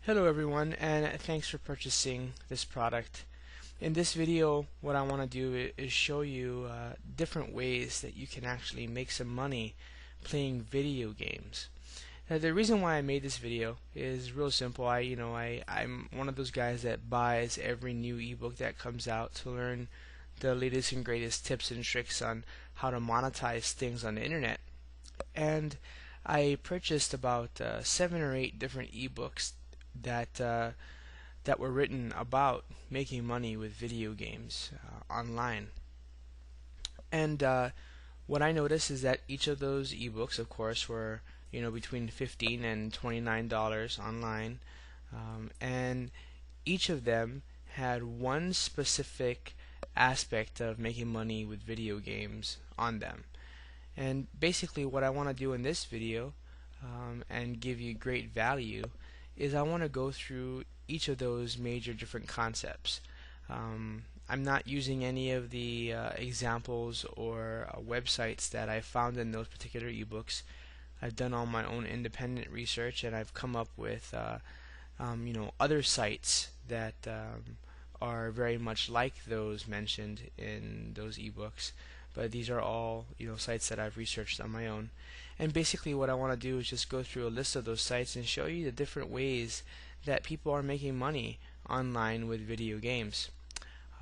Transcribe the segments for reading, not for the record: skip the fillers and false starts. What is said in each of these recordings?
Hello everyone, and thanks for purchasing this product. In this video, what I want to do is show you different ways that you can actually make some money playing video games. Now, the reason why I made this video is real simple. I'm one of those guys that buys every new ebook that comes out to learn the latest and greatest tips and tricks on how to monetize things on the internet. And I purchased about 7 or 8 different ebooks that were written about making money with video games online. And what I noticed is that each of those ebooks, of course, were between $15 and $29 online, and each of them had one specific aspect of making money with video games on them. And basically, what I want to do in this video and give you great value is I want to go through each of those major different concepts. I'm not using any of the examples or websites that I found in those particular ebooks. I've done all my own independent research, and I've come up with other sites that are very much like those mentioned in those ebooks. But these are all sites that I've researched on my own. And basically what I want to do is just go through a list of those sites and show you the different ways that people are making money online with video games.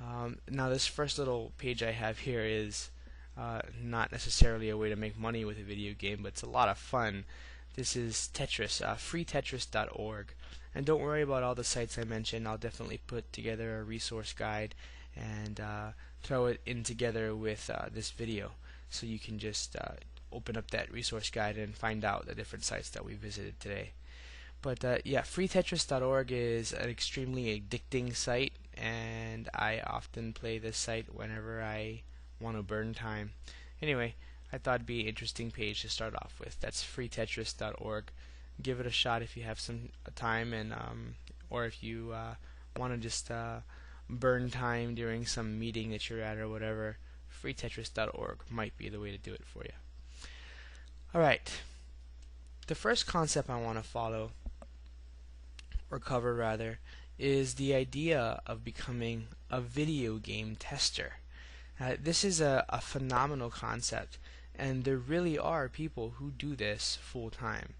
Now this first little page I have here is not necessarily a way to make money with a video game, but it's a lot of fun. This is Tetris, freetetris.org. And don't worry about all the sites I mentioned. I'll definitely put together a resource guide and throw it in together with this video, so you can just open up that resource guide and find out the different sites that we visited today. But yeah, freetetris.org is an extremely addicting site, and I often play this site whenever I want to burn time. Anyway, I thought it'd be an interesting page to start off with. That's freetetris.org. Give it a shot if you have some time, and or if you want to just burn time during some meeting that you're at or whatever. freetetris.org might be the way to do it for you. Alright, the first concept I want to follow, or cover rather, is the idea of becoming a video game tester. This is a phenomenal concept, and there really are people who do this full time.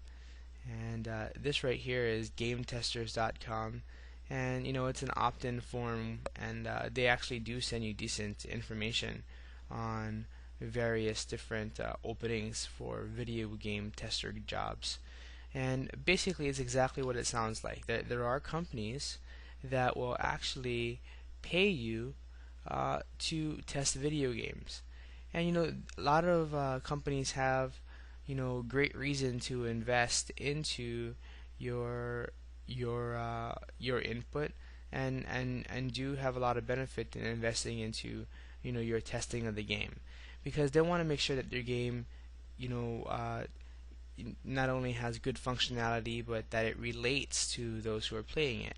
And this right here is GameTesters.com, and it's an opt-in form, and they actually do send you decent information on various different openings for video game tester jobs. And basically it's exactly what it sounds like. There are companies that will actually pay you to test video games. And a lot of companies have great reason to invest into your input, and do have a lot of benefit in investing into your testing of the game, because they want to make sure that their game not only has good functionality, but that it relates to those who are playing it.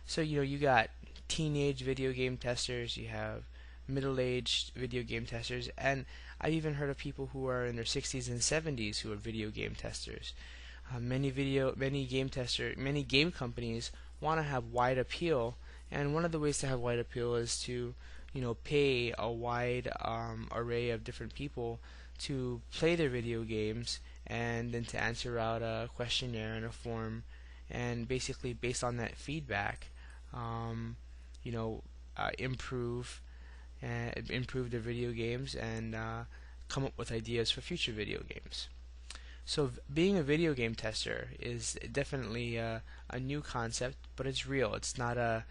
So you got teenage video game testers, you have middle-aged video game testers, and I've even heard of people who are in their 60s and 70s who are video game testers. Many game companies want to have wide appeal, and one of the ways to have wide appeal is to pay a wide array of different people to play their video games, and then to answer out a questionnaire and a form, and basically based on that feedback improve their video games, and come up with ideas for future video games. So being a video game tester is definitely a new concept, but it's real. It's not a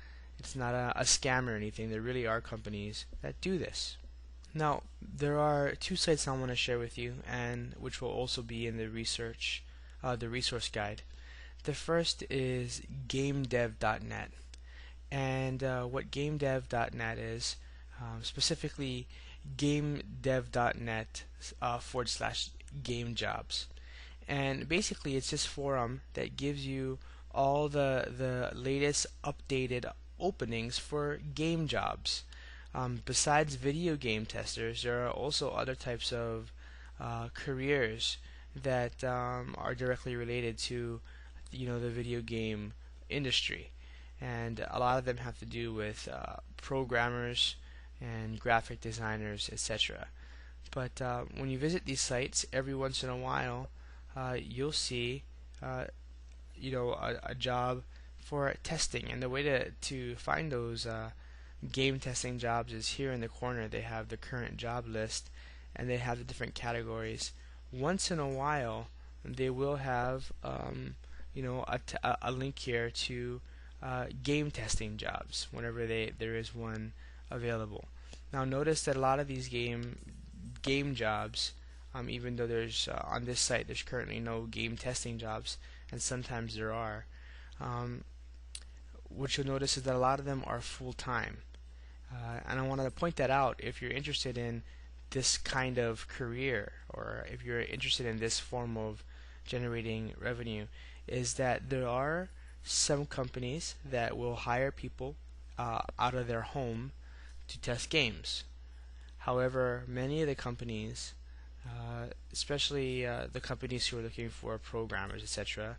scam or anything. There really are companies that do this. Now, there are 2 sites I want to share with you, and which will also be in the resource guide. The first is GameDev.net, and what GameDev.net is, specifically GameDev.net /game jobs. And basically it's this forum that gives you all the latest updated openings for game jobs. Besides video game testers, there are also other types of careers that are directly related to the video game industry, and a lot of them have to do with programmers and graphic designers, etc. But when you visit these sites, every once in a while, you'll see, uh, a job for testing. And the way to find those game testing jobs is here in the corner. They have the current job list, and they have the different categories. Once in a while, they will have, a link here to game testing jobs whenever there is one available. Now notice that a lot of these game jobs, even though there's on this site there's currently no game testing jobs, and sometimes there are, what you'll notice is that a lot of them are full-time. And I wanted to point that out if you're interested in this kind of career, or if you're interested in this form of generating revenue, is that there are some companies that will hire people out of their home to test games. However, many of the companies, especially the companies who are looking for programmers, etc.,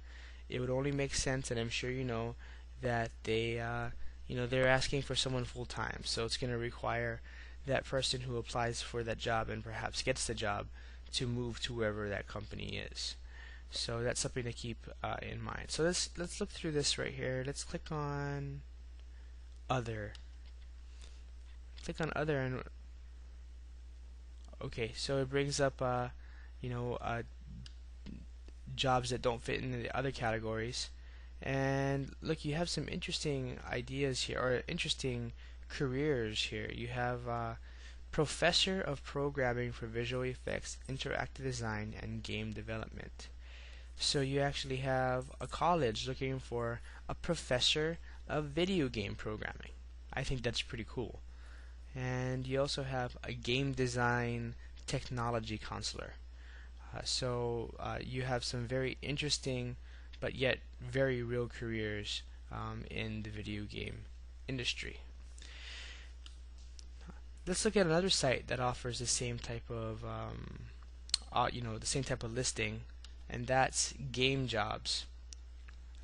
it would only make sense, and I'm sure you know, that they're asking for someone full time. So it's going to require that person who applies for that job and perhaps gets the job to move to wherever that company is. So that's something to keep in mind. So let's look through this right here. Let's click on Other. Click on Other, and okay, so it brings up jobs that don't fit into the other categories. And look, you have some interesting ideas here, or interesting careers here. You have Professor of Programming for Visual Effects, Interactive Design, and Game Development. So you actually have a college looking for a professor of video game programming. I think that's pretty cool. And you also have a game design technology counselor. So you have some very interesting but yet very real careers in the video game industry. Let's look at another site that offers the same type of listing, and that's Game Jobs,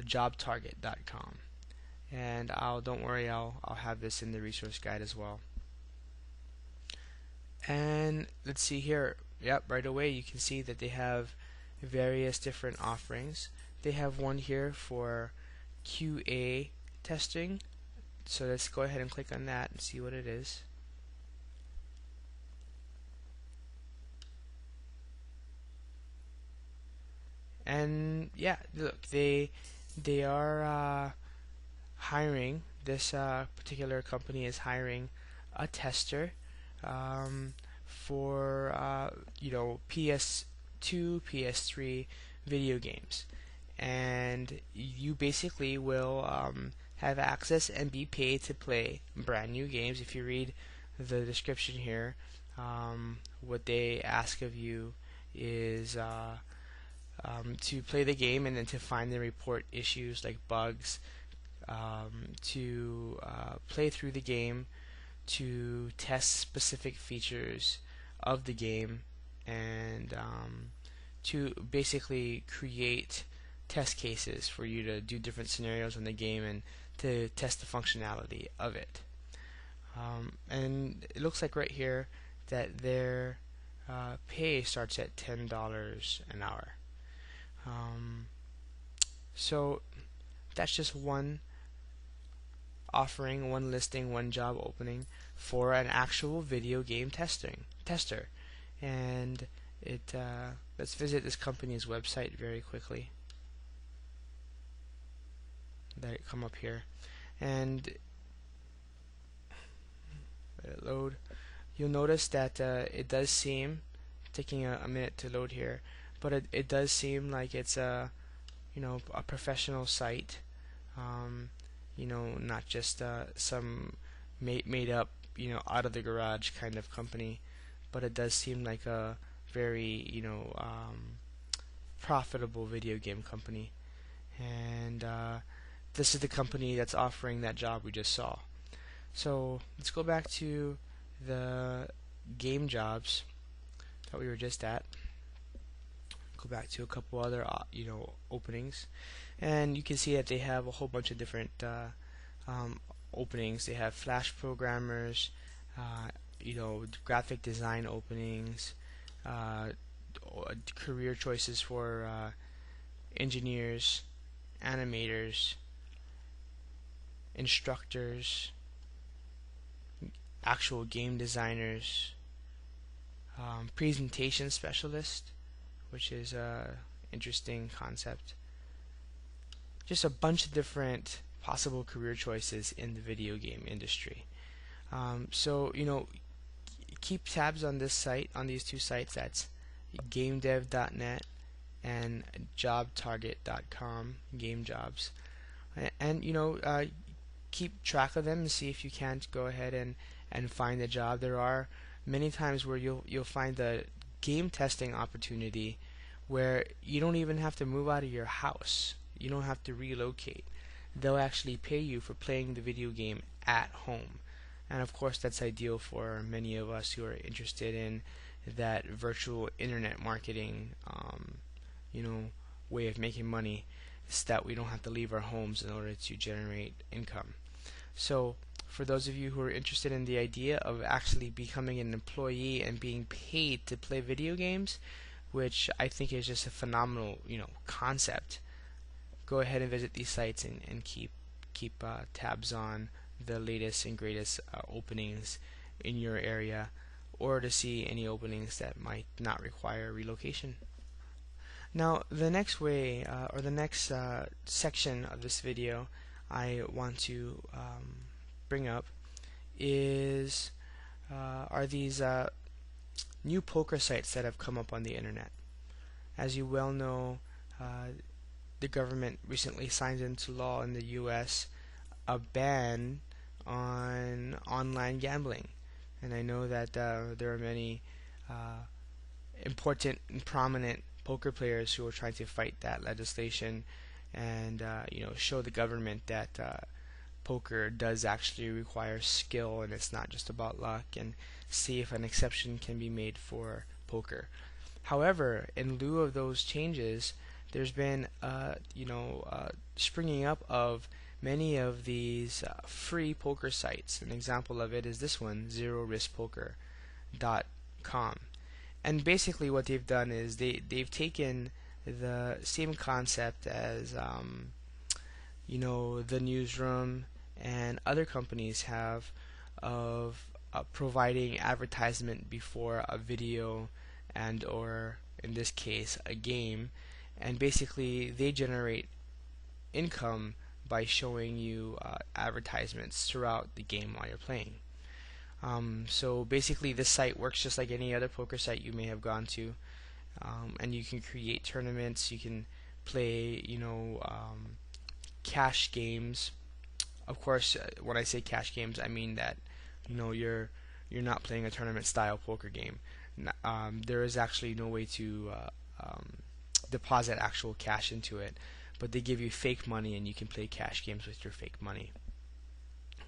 JobTarget.com. And don't worry, I'll have this in the resource guide as well. And let's see here. Yep, right away you can see that they have various different offerings. They have one here for QA testing. So let's go ahead and click on that and see what it is. And yeah, look, they are hiring. This particular company is hiring a tester for PS2, PS3 video games, and you basically will have access and be paid to play brand new games. If you read the description here, what they ask of you is to play the game and then to find and report issues like bugs, to play through the game, to test specific features of the game, and to basically create test cases for you to do different scenarios in the game and to test the functionality of it. And it looks like right here that their pay starts at $10 an hour. So that's just one offering, one listing, one job opening for an actual video game tester. And let's visit this company's website very quickly. Let it come up here, and let it load. You'll notice that it does seem, taking a minute to load here, but it does seem like it's a professional site, not just some made up out of the garage kind of company, but it does seem like a very profitable video game company. And this is the company that's offering that job we just saw. So let's go back to the game jobs that we were just at. Go back to a couple other openings, and you can see that they have a whole bunch of different um, openings. They have Flash programmers, uh, graphic design openings, uh, career choices for engineers, animators, instructors, actual game designers, presentation specialist, which is a interesting concept. Just a bunch of different possible career choices in the video game industry. So keep tabs on this site, on these two sites. That's gamedev.net and jobtarget.com, game jobs. And keep track of them and see if you can't go ahead and find a job. There are many times where you'll find the game testing opportunity where you don't even have to move out of your house. You don't have to relocate. They'll actually pay you for playing the video game at home. And of course that's ideal for many of us who are interested in that virtual internet marketing way of making money, so that we don't have to leave our homes in order to generate income. So for those of you who are interested in the idea of actually becoming an employee and being paid to play video games, which I think is just a phenomenal concept, go ahead and visit these sites and keep tabs on the latest and greatest openings in your area, or to see any openings that might not require relocation. Now the next way, or the next section of this video I want to bring up are these new poker sites that have come up on the internet. As you well know, the government recently signed into law in the US a ban on online gambling, and I know that there are many important and prominent poker players who are trying to fight that legislation and show the government that poker does actually require skill and it's not just about luck, and see if an exception can be made for poker. However, in lieu of those changes, there's been springing up of many of these free poker sites. An example of it is this one, ZeroRiskPoker.com. And basically what they've done is they've taken the same concept as the Newsroom and other companies have of providing advertisement before a video and or in this case a game, and basically they generate income by showing you advertisements throughout the game while you're playing. So basically this site works just like any other poker site you may have gone to, and you can create tournaments, you can play cash games. Of course, when I say cash games, I mean that you're not playing a tournament style poker game. There is actually no way to deposit actual cash into it, but they give you fake money and you can play cash games with your fake money.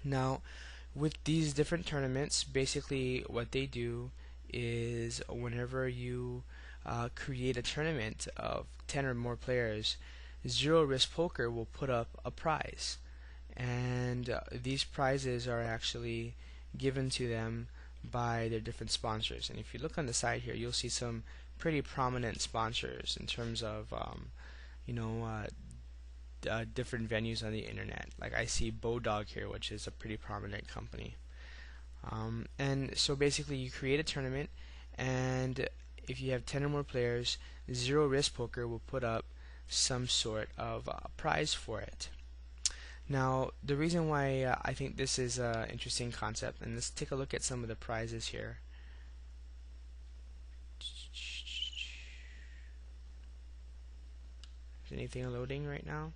Now with these different tournaments, basically what they do is whenever you create a tournament of 10 or more players, Zero Risk Poker will put up a prize, and these prizes are actually given to them by their different sponsors. And if you look on the side here, you'll see some pretty prominent sponsors in terms of different venues on the internet. Like I see Bodog here, which is a pretty prominent company. And so basically you create a tournament, and if you have 10 or more players, Zero Risk Poker will put up some sort of prize for it. Now the reason why I think this is an interesting concept, and let's take a look at some of the prizes here. Is anything loading right now?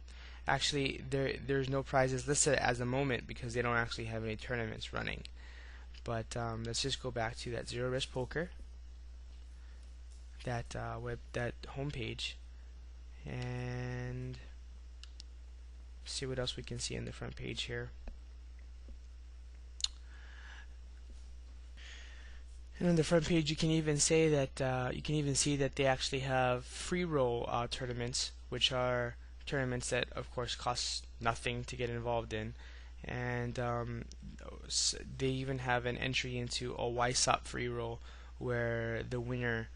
Actually, there's no prizes listed as the moment because they don't actually have any tournaments running. But let's just go back to that Zero Risk Poker, that homepage, and see what else we can see on the front page here. And on the front page, you can even say that see that they actually have free roll tournaments, which are tournaments that of course cost nothing to get involved in, and they even have an entry into a YSOP free roll where the winner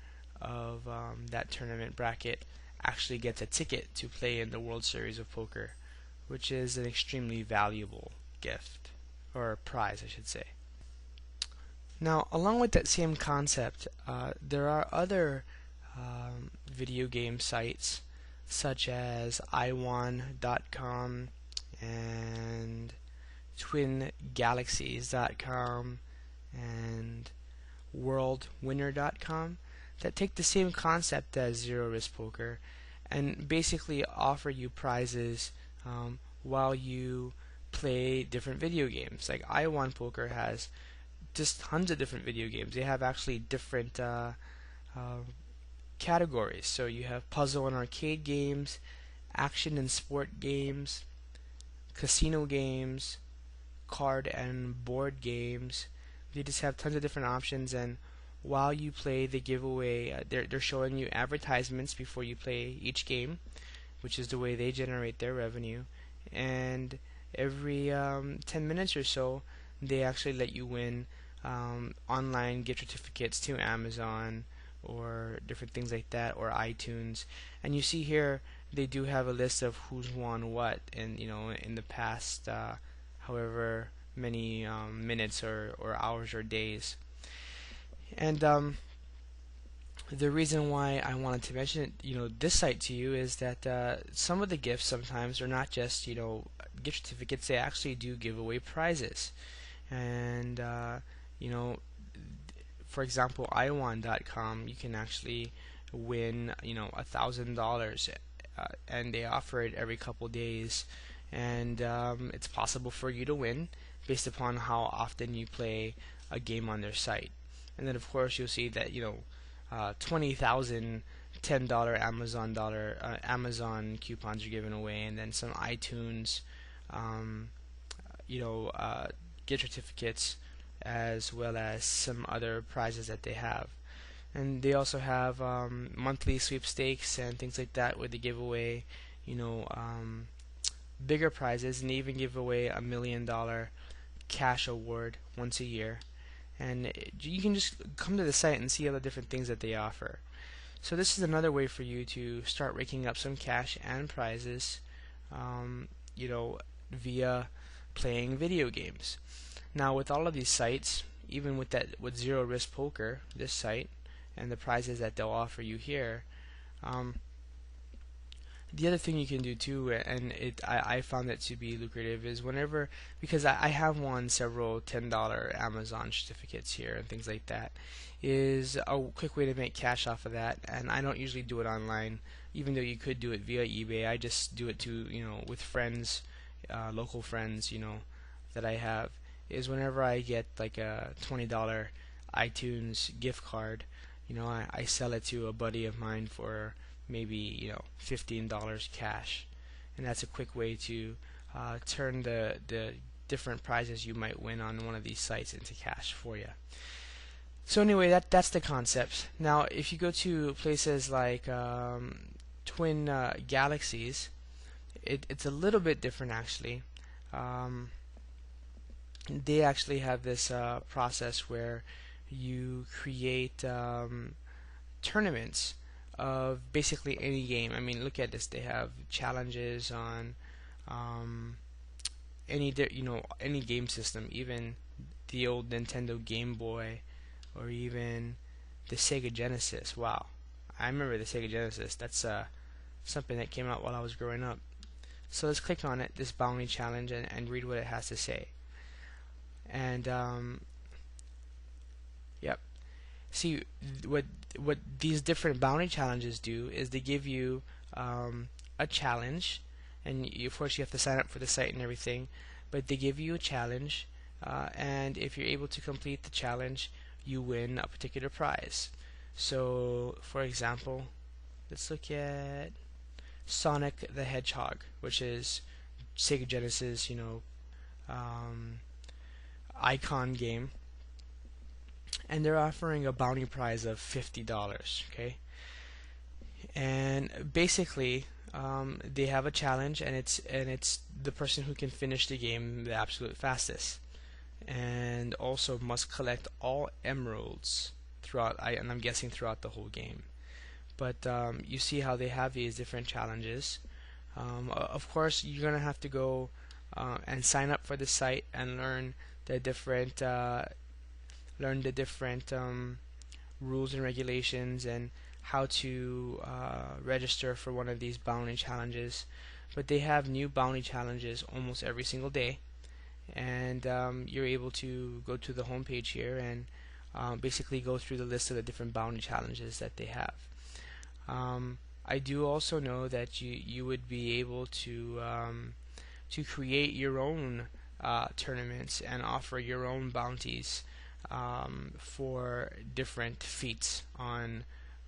of that tournament bracket actually gets a ticket to play in the World Series of Poker, which is an extremely valuable gift, or prize I should say. Now, along with that same concept, there are other video game sites such as iWon.com and TwinGalaxies.com and WorldWinner.com that take the same concept as Zero Risk Poker and basically offer you prizes while you play different video games. Like iWon Poker has just tons of different video games. They have actually different categories. So you have puzzle and arcade games, action and sport games, casino games, card and board games. They just have tons of different options, and while you play they give away they're showing you advertisements before you play each game, which is the way they generate their revenue. And every 10 minutes or so they actually let you win online gift certificates to Amazon or different things like that, or iTunes. And you see here they do have a list of who's won what, and in the past however many minutes or hours or days. And the reason why I wanted to mention this site to you is that some of the gifts sometimes are not just gift certificates. They actually do give away prizes, and for example, iWon.com, you can actually win $1,000, and they offer it every couple days, and it's possible for you to win based upon how often you play a game on their site. And then of course you'll see that 20,000 $10 Amazon coupons are given away, and then some iTunes gift certificates, as well as some other prizes that they have. And they also have monthly sweepstakes and things like that where they give away bigger prizes, and they even give away $1 million cash award once a year. And you can just come to the site and see all the different things that they offer. So this is another way for you to start raking up some cash and prizes via playing video games. Now, with all of these sites, even with Zero Risk Poker, this site, and the prizes that they'll offer you here, the other thing you can do too, and I found it to be lucrative, is because I have won several $10 Amazon certificates here and things like that, is a quick way to make cash off of that. And I don't usually do it online, even though you could do it via eBay. I just do it with friends, local friends, that I have. Is whenever I get like a $20 iTunes gift card, I sell it to a buddy of mine for maybe $15 cash, and that's a quick way to turn the different prizes you might win on one of these sites into cash for you. So anyway, that's the concept. Now, if you go to places like Twin Galaxies, it's a little bit different actually. They actually have this process where you create tournaments of basically any game. I mean, look at this. They have challenges on any game system, even the old Nintendo Game Boy, or even the Sega Genesis. Wow, I remember the Sega Genesis. That's something that came out while I was growing up. So let's click on it, this bounty challenge, and read what it has to say. And yep. See, what these different bounty challenges do is they give you a challenge, and of course you have to sign up for the site and everything, but they give you a challenge, and if you're able to complete the challenge, you win a particular prize. So, for example, let's look at Sonic the Hedgehog, which is Sega Genesis, icon game, and they're offering a bounty prize of $50. Okay, and basically they have a challenge, and it's the person who can finish the game the absolute fastest, and also must collect all emeralds throughout. And I'm guessing throughout the whole game. But you see how they have these different challenges. Of course, you're gonna have to go and sign up for the site and the different learn the different rules and regulations and how to register for one of these bounty challenges. But they have new bounty challenges almost every single day, and you're able to go to the home page here and basically go through the list of the different bounty challenges that they have. I do also know that you would be able to create your own tournaments and offer your own bounties for different feats on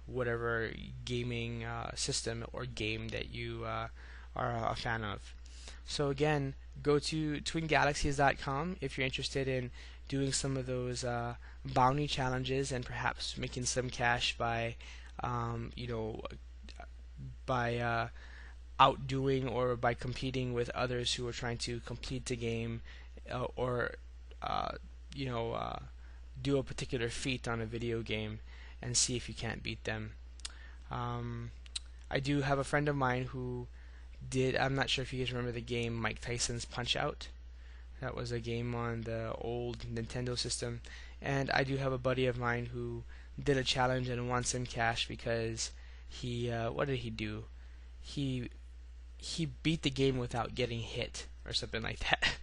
whatever gaming system or game that you are a fan of. So again, go to twingalaxies.com if you're interested in doing some of those bounty challenges and perhaps making some cash by by outdoing or by competing with others who are trying to complete the game or do a particular feat on a video game and see if you can't beat them. I do have a friend of mine who I'm not sure if you guys remember the game Mike Tyson's Punch-Out. That was a game on the old Nintendo system, and I do have a buddy of mine who did a challenge and won some cash because what did he do? He beat the game without getting hit or something like that.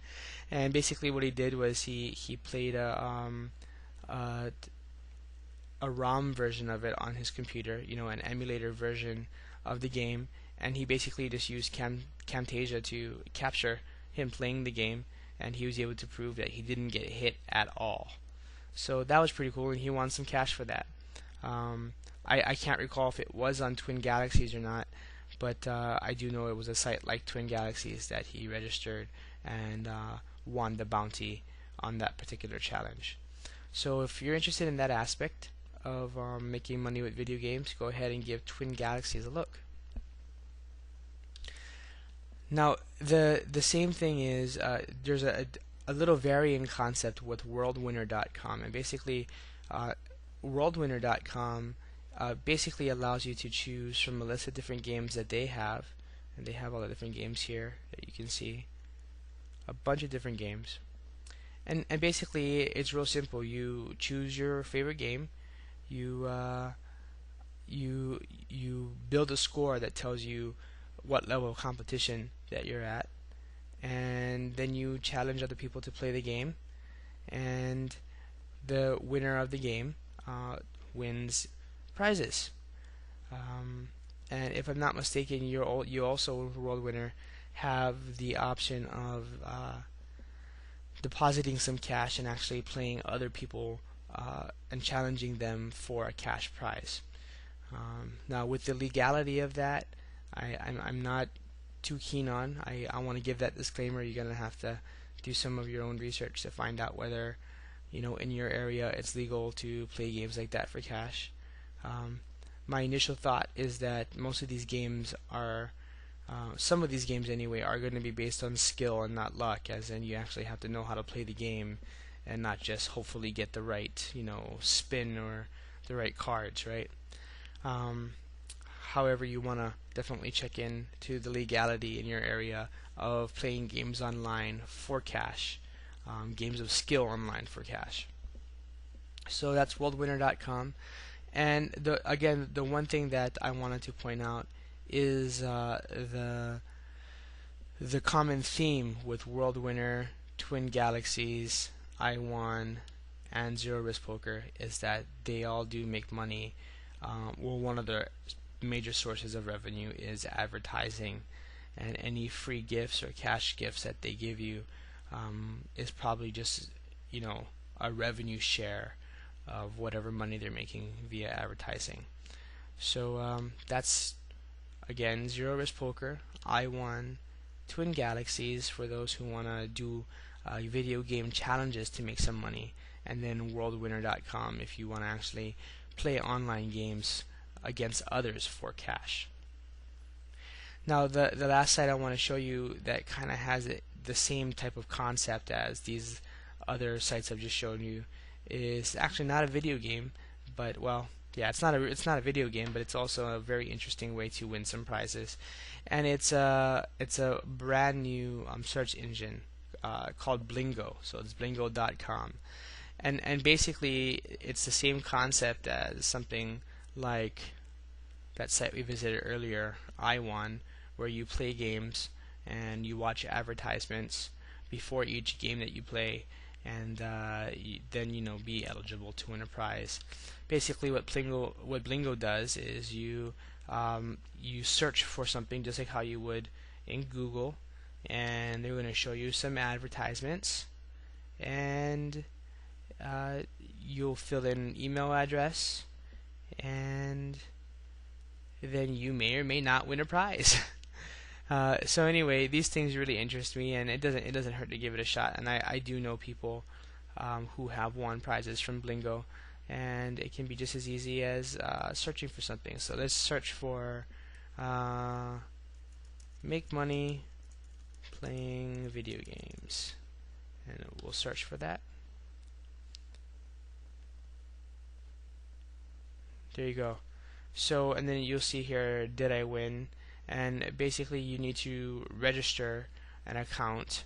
And basically what he did was he played a ROM version of it on his computer, an emulator version of the game, and he basically just used Camtasia to capture him playing the game, and he was able to prove that he didn't get hit at all. So that was pretty cool, and he won some cash for that. I can't recall if it was on Twin Galaxies or not, but I do know it was a site like Twin Galaxies that he registered and won the bounty on that particular challenge. So if you're interested in that aspect of making money with video games, go ahead and give Twin Galaxies a look. Now the same thing is there's a little varying concept with WorldWinner.com, and basically WorldWinner.com basically allows you to choose from a list of different games that they have, and they have all the different games here that you can see, a bunch of different games, and basically it's real simple. You choose your favorite game, you build a score that tells you what level of competition that you're at, and then you challenge other people to play the game, and the winner of the game wins prizes. And if I'm not mistaken, you also, World Winner, have the option of depositing some cash and actually playing other people and challenging them for a cash prize. Now, with the legality of that, I'm not too keen on. I want to give that disclaimer. You're going to have to do some of your own research to find out whether in your area it's legal to play games like that for cash. My initial thought is that most of these games are, some of these games anyway, are going to be based on skill and not luck, as in you actually have to know how to play the game and not just hopefully get the right, spin or the right cards, right? However, you want to definitely check in to the legality in your area of playing games online for cash, games of skill online for cash. So that's worldwinner.com. And the one thing that I wanted to point out is the common theme with World Winner, Twin Galaxies, iWon, and Zero Risk Poker is that they all do make money. One of the major sources of revenue is advertising, and any free gifts or cash gifts that they give you is probably just a revenue share of whatever money they're making via advertising. So that's again Zero Risk Poker, iWon, Twin Galaxies for those who want to do video game challenges to make some money, and then WorldWinner.com if you want to actually play online games against others for cash. Now the last site I want to show you that kind of has the same type of concept as these other sites I've just shown you is actually not a video game, but well, yeah, it's not a video game, but it's also a very interesting way to win some prizes, and it's a brand new search engine called Blingo. So it's Blingo.com, and basically it's the same concept as something like that site we visited earlier, iWon, where you play games and you watch advertisements before each game that you play, and then be eligible to win a prize. Basically, what Blingo does is you search for something just like how you would in Google, and they're going to show you some advertisements, and you'll fill in an email address, and then you may or may not win a prize. So anyway, these things really interest me, and it doesn't hurt to give it a shot. And I do know people who have won prizes from Blingo, and it can be just as easy as searching for something. So let's search for make money playing video games, and we'll search for that. There you go. So, and then you'll see here, did I win? And basically you need to register an account,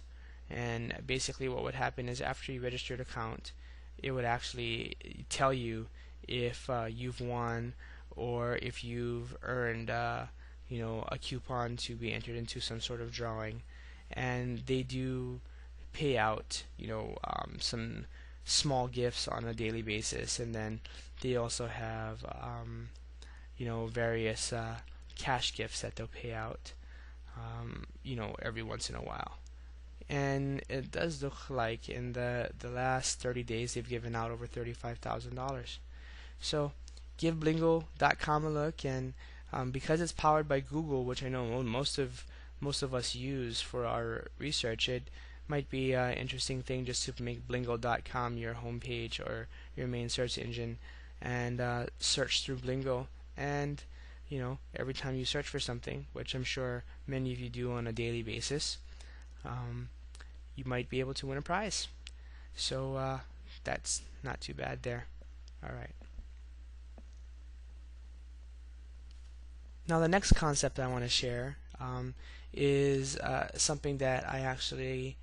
and basically what would happen is after you register an account, it would actually tell you if you've won or if you've earned a coupon to be entered into some sort of drawing. And they do pay out some small gifts on a daily basis, and then they also have various cash gifts that they'll pay out every once in a while. And it does look like in the last 30 days they've given out over $35,000. So give Blingo.com a look, and because it's powered by Google, which I know most of us use for our research, it might be an interesting thing just to make Blingo.com your homepage or your main search engine, and search through Blingo, and every time you search for something, which I'm sure many of you do on a daily basis, you might be able to win a prize. So that's not too bad there. Alright. Now the next concept I want to share is something that I actually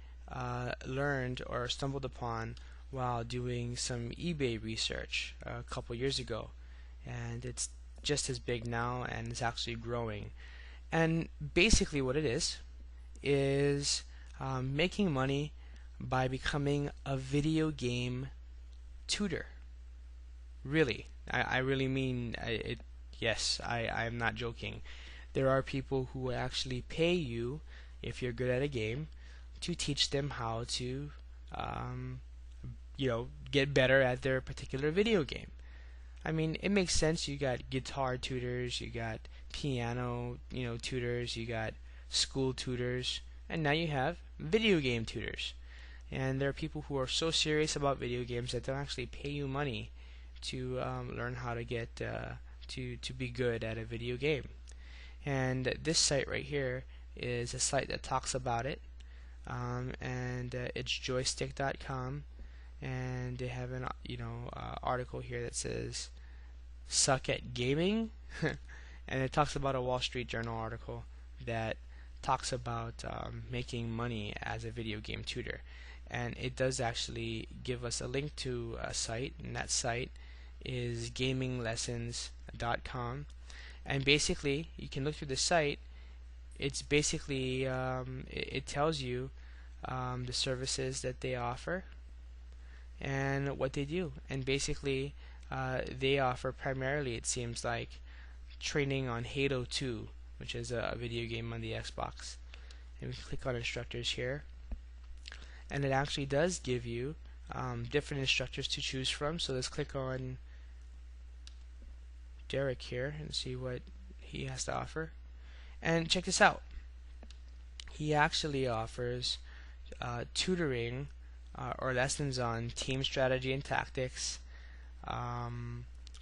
learned or stumbled upon while doing some eBay research a couple years ago, and it's just as big now, and it's actually growing. And basically what it is making money by becoming a video game tutor. Really, I really mean it. Yes, I'm not joking. There are people who actually pay you, if you're good at a game, to teach them how to get better at their particular video game. I mean, it makes sense. You got guitar tutors, you got piano, tutors, you got school tutors, and now you have video game tutors. And there are people who are so serious about video games that they'll actually pay you money to learn how to get to be good at a video game. And this site right here is a site that talks about it, and it's joystick.com, and they have an article here that says suck at gaming and it talks about a Wall Street Journal article that talks about making money as a video game tutor, and it does actually give us a link to a site, and that site is gaminglessons.com. And basically you can look through the site. It's basically it tells you the services that they offer and what they do, and basically they offer primarily, it seems like, training on Halo 2, which is a video game on the Xbox. And we can click on instructors here, and it actually does give you different instructors to choose from. So let's click on Derek here and see what he has to offer. And check this out. He actually offers tutoring or lessons on team strategy and tactics,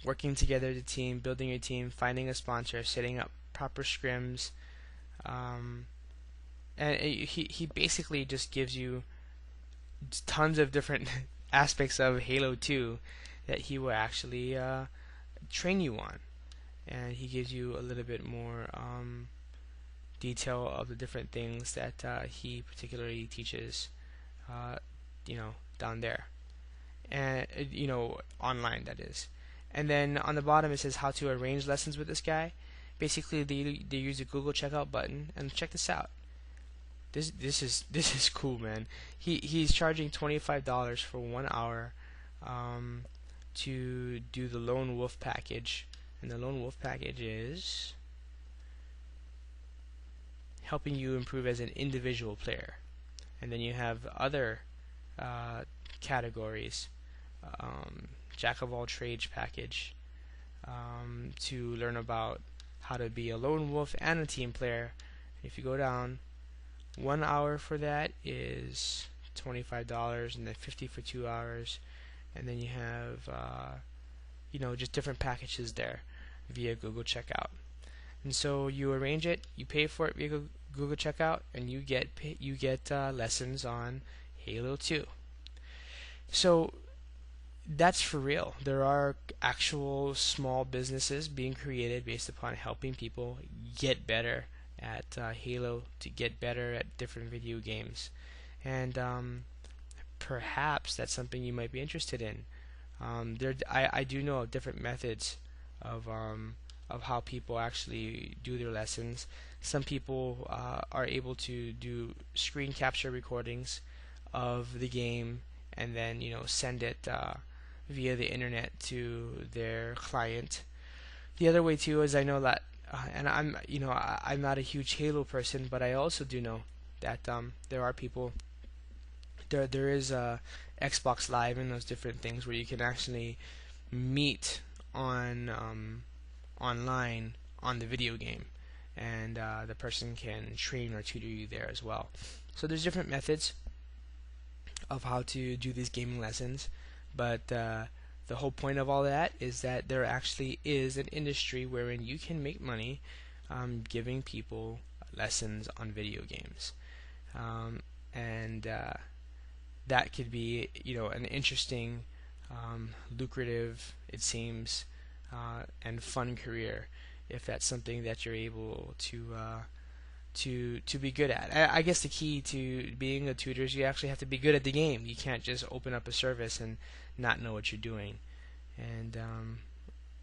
working together as a team, building a team, finding a sponsor, setting up proper scrims, Um, and he basically just gives you tons of different aspects of Halo 2 that he will actually train you on, and he gives you a little bit more detail of the different things that he particularly teaches, uh, down there, and online, that is. And then on the bottom it says how to arrange lessons with this guy. Basically, they use a Google checkout button, and check this out. This is cool, man. He's charging $25 for 1 hour to do the Lone Wolf package, and the Lone Wolf package is helping you improve as an individual player. And then you have other categories, Jack of all trades package, to learn about how to be a lone wolf and a team player. If you go down, 1 hour for that is $25, and then 50 for 2 hours, and then you have just different packages there via Google Checkout. And so you arrange it, you pay for it via Google Checkout, and you get lessons on Halo 2. So that's for real. There are actual small businesses being created based upon helping people get better at Halo, to get better at different video games, and perhaps that's something you might be interested in. I do know of different methods of how people actually do their lessons. Some people are able to do screen capture recordings of the game, and then send it via the internet to their client. The other way too is, I know that, and I'm not a huge Halo person, but I also do know that there are people. There is Xbox Live and those different things where you can actually meet on online on the video game, and the person can train or tutor you there as well. So there's different methods of how to do these gaming lessons, but the whole point of all that is that there actually is an industry wherein you can make money giving people lessons on video games, and that could be an interesting, lucrative, it seems, and fun career, if that's something that you're able to be good at. I guess the key to being a tutor is you actually have to be good at the game. You can't just open up a service and not know what you're doing. And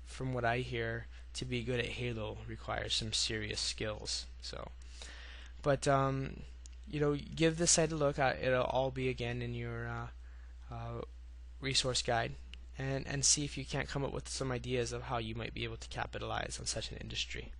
from what I hear, to be good at Halo requires some serious skills. But give this site a look. It'll all be again in your resource guide, and see if you can't come up with some ideas of how you might be able to capitalize on such an industry.